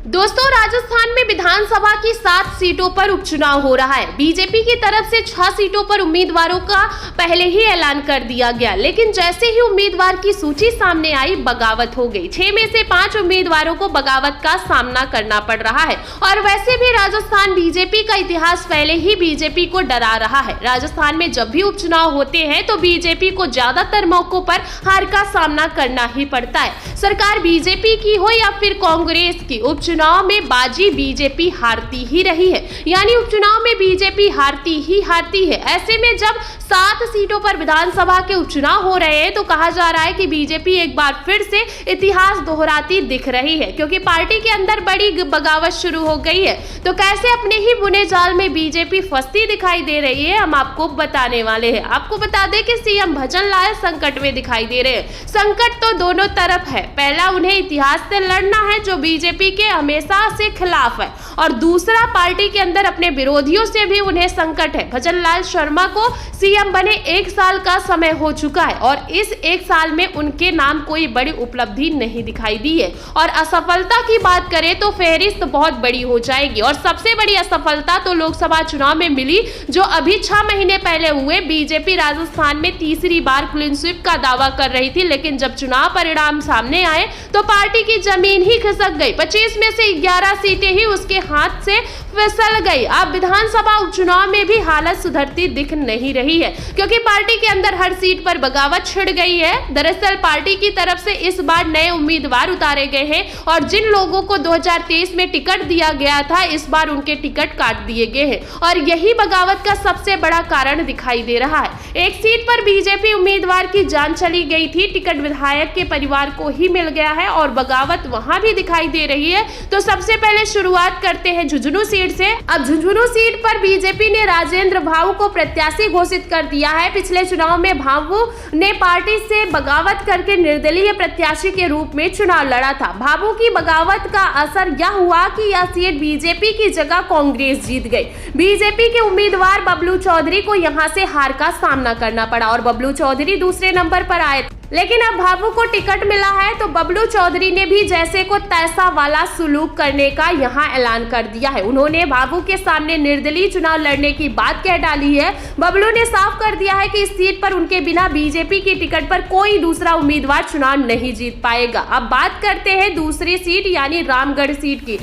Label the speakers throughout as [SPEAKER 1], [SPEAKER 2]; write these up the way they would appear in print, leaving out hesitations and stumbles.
[SPEAKER 1] दोस्तों, राजस्थान में विधानसभा की 7 सीटों पर उपचुनाव हो रहा है। बीजेपी की तरफ से 6 सीटों पर उम्मीदवारों का पहले ही ऐलान कर दिया गया, लेकिन जैसे ही उम्मीदवार की सूची सामने आई, बगावत हो गई। 6 में से 5 उम्मीदवारों को बगावत का सामना करना पड़ रहा है। और वैसे भी राजस्थान बीजेपी का इतिहास पहले ही बीजेपी को डरा रहा है। राजस्थान में जब भी उपचुनाव होते हैं तो बीजेपी को ज्यादातर मौकों पर हार का सामना करना ही पड़ता है। सरकार बीजेपी की हो या फिर कांग्रेस की, उपचुनाव में बाजी बीजेपी हारती ही रही है। यानी उपचुनाव में बीजेपी हारती है। ऐसे में जब 7 सीटों पर विधानसभा के उपचुनाव हो रहे हैं तो कहा जा रहा है कि बीजेपी एक बार फिर से इतिहास दोहराती दिख रही है, क्योंकि पार्टी के अंदर बड़ी बगावत शुरू हो गई है। तो कैसे अपने ही बुने जाल में बीजेपी फंसती दिखाई दे रही है, हम आपको बताने वाले हैं। आपको बता दें कि सीएम भजन लाल संकट में दिखाई दे रहे हैं। संकट तो दोनों तरफ है। पहला, उन्हें इतिहास से लड़ना है जो बीजेपी के हमेशा से खिलाफ है, और दूसरा, पार्टी के अंदर अपने विरोधियों से भी उन्हें संकट है। भजन लाल शर्मा को सीएम बने 1 साल का समय हो चुका है, और इस 1 साल में उनके नाम कोई बड़ी उपलब्धि नहीं दिखाई दी है। और असफलता की बात करें तो फहरिस्त बहुत बड़ी हो जाएगी, और सबसे बड़ी असफलता तो लोकसभा चुनाव में मिली, जो अभी 6 महीने पहले हुए। बीजेपी राजस्थान में तीसरी बार क्लीन स्वीप का दावा कर रही थी, लेकिन जब चुनाव परिणाम सामने आए तो पार्टी की जमीन ही खिसक गई। 25 में से 11 सीटें ही उसके हाथ से फिसल गई। अब विधानसभा उपचुनाव में भी हालत सुधरती दिख नहीं रही है, क्योंकि पार्टी के अंदर हर सीट पर बगावत छिड़ गई है। दरअसल पार्टी की तरफ से इस बार नए उम्मीदवार उतारे गए हैं, और जिन लोगों को 2023 में टिकट दिया गया था, इस बार उनके टिकट काट दिए गए हैं, और यही बगावत का सबसे बड़ा कारण दिखाई दे रहा है। एक सीट पर बीजेपी उम्मीदवार की जान चली गई थी, टिकट विधायक के परिवार को ही मिल गया है, और बगावत वहां भी दिखाई दे रही है। तो सबसे पहले शुरुआत करते हैं झुंझुनू सीट से। अब झुंझुनू सीट पर बीजेपी ने राजेंद्र भाऊ को प्रत्याशी घोषित कर दिया है। पिछले चुनाव में भाऊ ने पार्टी से बगावत करके निर्दलीय प्रत्याशी के रूप में चुनाव लड़ा था। भाऊ की बगावत का असर यह हुआ कि यह सीट बीजेपी की जगह कांग्रेस जीत गई। बीजेपी के उम्मीदवार बबलू चौधरी को यहां से हार का सामना करना पड़ा, और बबलू चौधरी दूसरे नंबर पर आए। लेकिन अब भाभू को टिकट मिला है तो बबलू चौधरी ने भी जैसे को तैसा वाला सुलूक करने का यहां ऐलान कर दिया है। उन्होंने भाभू के सामने निर्दलीय चुनाव लड़ने की बात कह डाली है। बबलू ने साफ कर दिया है कि इस सीट पर उनके बिना बीजेपी की टिकट पर कोई दूसरा उम्मीदवार चुनाव नहीं जीत पाएगा। अब बात करते हैं दूसरी सीट यानी रामगढ़ सीट की।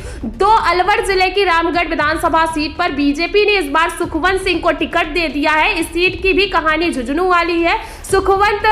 [SPEAKER 1] अलवर जिले की रामगढ़ विधानसभा सीट पर बीजेपी ने इस बार सुखवंत सिंह को टिकट दे दिया है। इस सीट की भी कहानी झुंझुनू वाली है। सुखवंत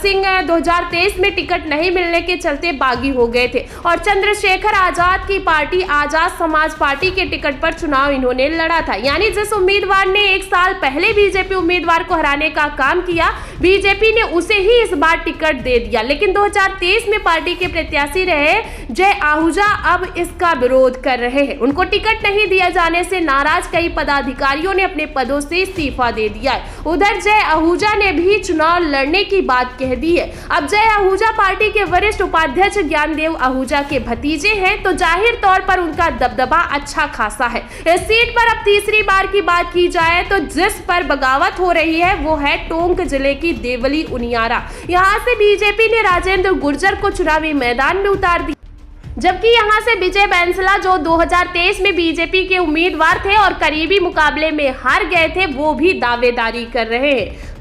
[SPEAKER 1] सिंह 2023 में टिकट नहीं मिलने के चलते बागी हो गए थे, और चंद्रशेखर आजाद की पार्टी आजाद समाज पार्टी के टिकट पर चुनाव इन्होंने लड़ा था। यानी जिस उम्मीदवार ने 1 साल पहले बीजेपी उम्मीदवार को हराने का काम किया, बीजेपी ने उसे ही इस बार टिकट दे दिया। लेकिन 2023 में पार्टी के प्रत्याशी रहे जय आहूजा अब इसका विरोध कर रहे हैं। उनको टिकट नहीं दिया जाने से नाराज कई पदाधिकारियों ने अपने पदों से इस्तीफा दे दिया है। उधर जय आहूजा ने भी चुनाव लड़ने की बात कह दी है। अब जय आहूजा पार्टी के वरिष्ठ उपाध्यक्ष ज्ञानदेव आहूजा के भतीजे हैं, तो जाहिर तौर पर उनका दबदबा अच्छा खासा है। इस सीट पर अब तीसरी बार की बात की जाए तो जिस पर बगावत हो रही है वो है टोंक जिले की देवली उनियारा। यहाँ से बीजेपी ने राजेंद्र गुर्जर को चुनावी मैदान में उतार दिया, जबकि यहां से विजय बैंसला जो 2023 में बीजेपी के उम्मीदवार थे और करीबी मुकाबले में हार गए थे, वो भी दावेदारी कर रहे हैं।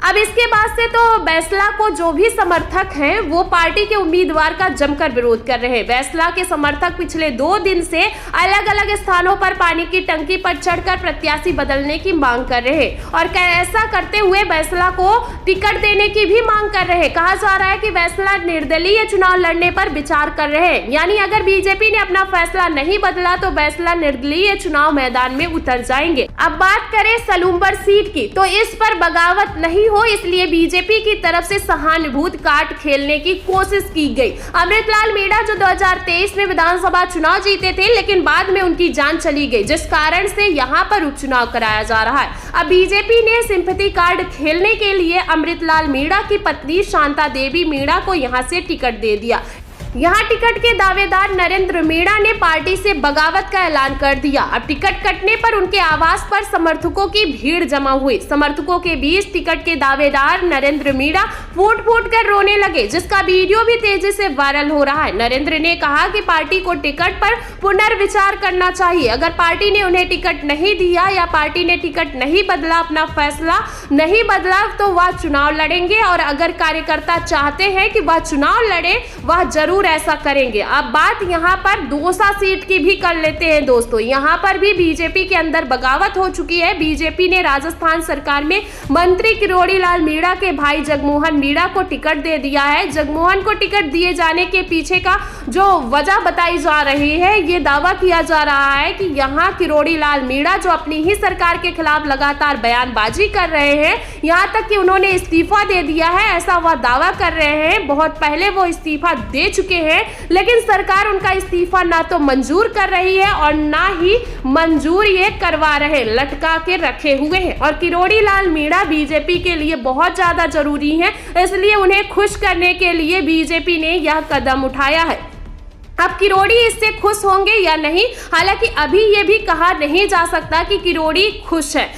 [SPEAKER 1] अब इसके बाद से तो बैंसला को जो भी समर्थक हैं वो पार्टी के उम्मीदवार का जमकर विरोध कर रहे हैं। बैंसला के समर्थक पिछले 2 दिन से अलग अलग स्थानों पर पानी की टंकी पर चढ़कर प्रत्याशी बदलने की मांग कर रहे हैं, और ऐसा करते हुए बैंसला को टिकट देने की भी मांग कर रहे हैं। कहा जा रहा है कि बैंसला निर्दलीय चुनाव लड़ने पर विचार कर रहे हैं। यानी अगर बीजेपी ने अपना फैसला नहीं बदला तो बैंसला निर्दलीय चुनाव मैदान में उतर जाएंगे। अब बात करें सलूम्बर सीट की, तो इस पर बगावत नहीं हो, इसलिए बीजेपी की तरफ से सहानुभूति कार्ड खेलने की कोशिश की गई। अमृतलाल मीणा जो 2023 में विधानसभा चुनाव जीते थे, लेकिन बाद में उनकी जान चली गई, जिस कारण से यहां पर उपचुनाव कराया जा रहा है। अब बीजेपी ने सिंपैथी कार्ड खेलने के लिए अमृतलाल मीणा की पत्नी शांता देवी मीणा को यहां से टिकट दे दिया। यहाँ टिकट के दावेदार नरेंद्र मीणा ने पार्टी से बगावत का ऐलान कर दिया। अब टिकट कटने पर उनके आवास पर समर्थकों की भीड़ जमा हुई। समर्थकों के बीच टिकट के दावेदार नरेंद्र मीणा फूट फूट कर रोने लगे, जिसका वीडियो भी तेजी से वायरल हो रहा है। नरेंद्र ने कहा कि पार्टी को टिकट पर पुनर्विचार करना चाहिए। अगर पार्टी ने उन्हें टिकट नहीं दिया या पार्टी ने टिकट नहीं बदला, अपना फैसला नहीं बदला, तो वह चुनाव लड़ेंगे और अगर कार्यकर्ता चाहते हैं कि वह चुनाव लड़े, वह जरूर ऐसा करेंगे। अब बात यहाँ पर दौसा सीट की भी कर लेते हैं दोस्तों। यहाँ पर भी बीजेपी के अंदर बगावत हो चुकी है। बीजेपी ने राजस्थान सरकार में मंत्री किरोड़ी लाल मीणा के भाई जगमोहन मीणा को टिकट दे दिया है। जगमोहन को टिकट दिए जाने के पीछे का जो वजह बताई जा रही है, ये दावा किया जा रहा है कि यहाँ किरोड़ी लाल मीणा जो अपनी ही सरकार के खिलाफ लगातार बयानबाजी कर रहे हैं, यहाँ तक कि उन्होंने इस्तीफा दे दिया है, ऐसा वह दावा कर रहे हैं। बहुत पहले वो इस्तीफा दे चुके हैं, लेकिन सरकार उनका इस्तीफा ना तो मंजूर कर रही है और ना ही मंजूर ये करवा रहे, लटका के रखे हुए हैं। और किरोड़ी लाल मीणा बीजेपी के लिए बहुत ज्यादा जरूरी है, इसलिए उन्हें खुश करने के लिए बीजेपी ने यह कदम उठाया है। अब किरोड़ी इससे खुश होंगे या नहीं, हालांकि अभी ये भी कहा नहीं जा सकता कि किरोड़ी खुश है,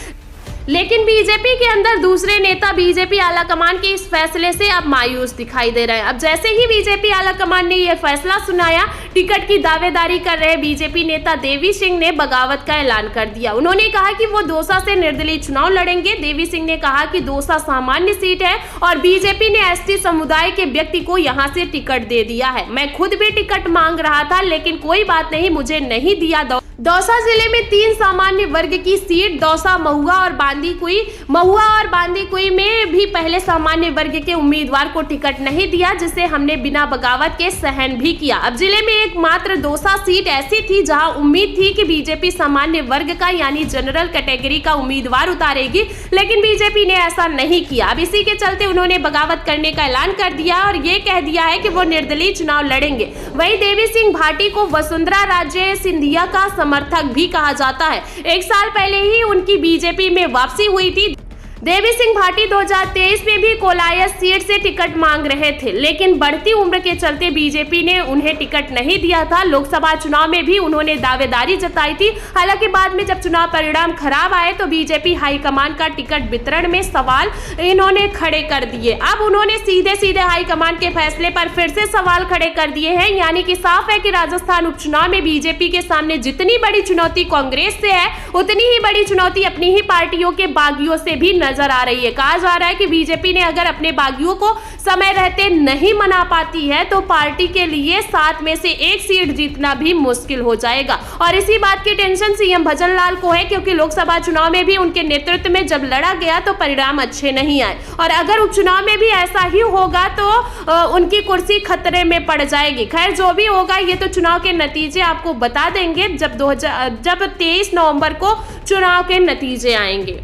[SPEAKER 1] लेकिन बीजेपी के अंदर दूसरे नेता बीजेपी आलाकमान के इस फैसले से अब मायूस दिखाई दे रहे हैं। अब जैसे ही बीजेपी आलाकमान ने यह फैसला सुनाया, टिकट की दावेदारी कर रहे बीजेपी नेता देवी सिंह ने बगावत का ऐलान कर दिया। उन्होंने कहा कि वो दौसा से निर्दलीय चुनाव लड़ेंगे। देवी सिंह ने कहा कि दौसा सामान्य सीट है और बीजेपी ने एसटी समुदाय के व्यक्ति को यहां से टिकट दे दिया है। मैं खुद भी टिकट मांग रहा था, लेकिन कोई बात नहीं, मुझे नहीं दिया। दौसा जिले में 3 सामान्य वर्ग की सीट दौसा, महुआ और बांदीकुई में भी पहले सामान्य वर्ग के उम्मीदवार को टिकट नहीं दिया, जिसे हमने बिना बगावत के सहन भी किया। अब जिले में एकमात्र दौसा सीट ऐसी थी जहां उम्मीद थी कि बीजेपी सामान्य वर्ग का यानी जनरल कैटेगरी का उम्मीदवार उतारेगी, लेकिन बीजेपी ने ऐसा नहीं किया। अब इसी के चलते उन्होंने बगावत करने का ऐलान कर दिया और ये कह दिया है कि वो निर्दलीय चुनाव लड़ेंगे। वहीं देवी सिंह भाटी को वसुंधरा राजे सिंधिया का समर्थक भी कहा जाता है। 1 साल पहले ही उनकी बीजेपी में वापसी हुई थी। देवी सिंह भाटी 2023 में भी कोलायत सीट से टिकट मांग रहे थे, लेकिन बढ़ती उम्र के चलते बीजेपी ने उन्हें टिकट नहीं दिया था। लोकसभा चुनाव में भी उन्होंने दावेदारी जताई थी, हालांकि बाद में जब चुनाव परिणाम खराब आए तो बीजेपी हाईकमान का टिकट वितरण में सवाल इन्होंने खड़े कर दिए। अब उन्होंने सीधे सीधे हाईकमान के फैसले पर फिर से सवाल खड़े कर दिए हैं, यानी कि साफ है कि राजस्थान उपचुनाव में बीजेपी के सामने जितनी बड़ी चुनौती कांग्रेस से है, उतनी ही बड़ी चुनौती अपनी ही पार्टियों के बागियों से भी नजर आ रही है। कहा जा रहा है कि बीजेपी ने अगर अपने बागियों को समय रहते नहीं मना पाती है तो पार्टी के लिए 7 में से 1 सीट जीतना भी मुश्किल हो जाएगा। और इसी बात की टेंशन सीएम भजन लाल को है, क्योंकि लोकसभा चुनाव में भी उनके नेतृत्व में जब लड़ा गया तो परिणाम अच्छे नहीं आए, और अगर उपचुनाव में भी ऐसा ही होगा तो उनकी कुर्सी खतरे में पड़ जाएगी। खैर, जो भी होगा, ये तो चुनाव के नतीजे आपको बता देंगे जब 23 नवंबर को चुनाव के नतीजे आएंगे।